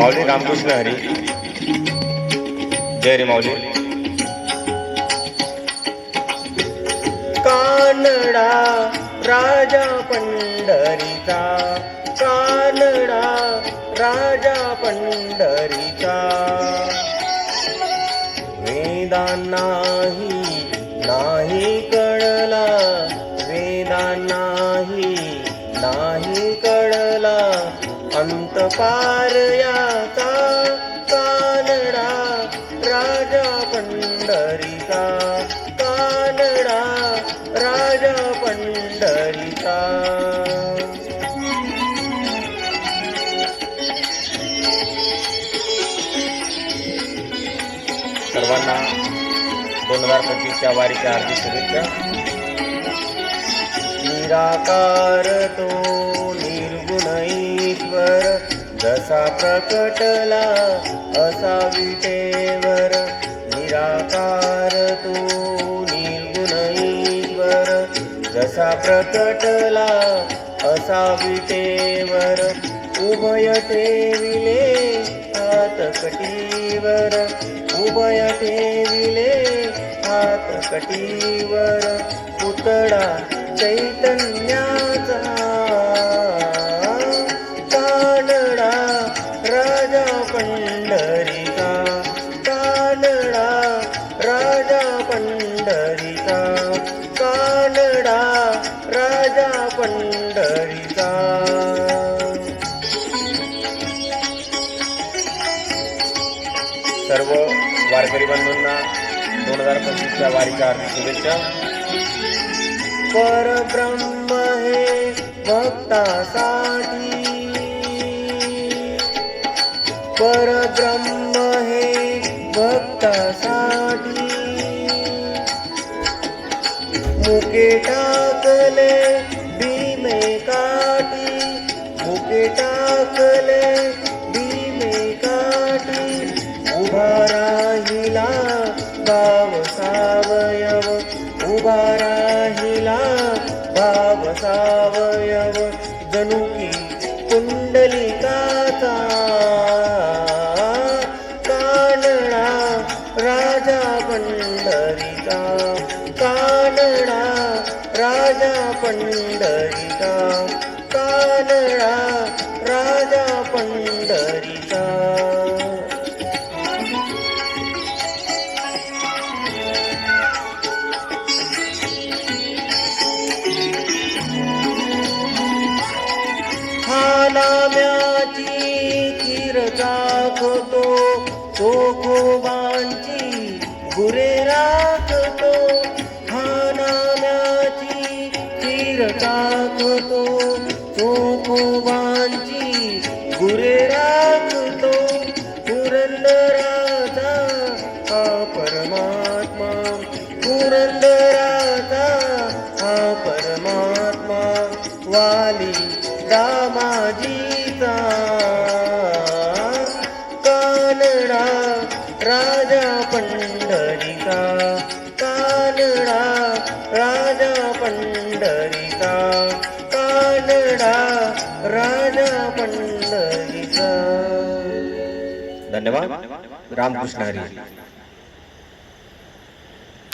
माऊली रामकृष्ण हरी. जय रे माऊली. कानडा राजा पंढरीचा, कानडा राजा पंढरीचा. वेदांनाही नाही कळला, वेदांनाही नाही कळला अंत पार याचा. कानडा राजा पंढरीचा, कानडा राजा पंढरीचा. सर्वांना 2025च्या वारीच्या हार्दिक शुभेच्छा. निराकार तो निर्गुण ईश्वर, जसा प्रकटला असा विटेवर. निराकार तो निर्गुण ईश्वर, जसा प्रकटला असा विटेवर. उभय ठेविले हात कटीवर, उभय ठेविले हात कटीवर. पुतळा चैतन्याचा, कानडा राजा पंढरीचा, कानडा राजा पंढरीचा, कानडा राजा पंढरीचा. सर्व वारकरी बंधूंना 2025च्या वारीच्या हार्दिक शुभेच्छा. परब्रह्म हे भक्तासाठी, परब्रह्म हे भक्तासाठी. मुके टाकले भीमे काठी, मुके टाकले भीमे काठी. उभा राहिला भाव सावयव, उभा राहिला भाव सावयव. जणू की कुंडलिकाचा, कानडा राजा पंढरीचा, कानडा राजा पंढरीचा, कानडा राजा पंढरीचा. नाम्याची खीर दाखवतो, तो गोवांची गुरे राखतो. हा नाम्याची खीर दाखवतो, तो गोवांची गुरे राखतो. पुरंदराचा हा परमात्मा, पुरंदराचा हा परमात्मा. वाली दामाजीचा, कानडा राजा पंढरीचा, कानडा राजा पंढरीचा, कानडा राजा पंढरीचा. धन्यवाद. रामकृष्ण हरी.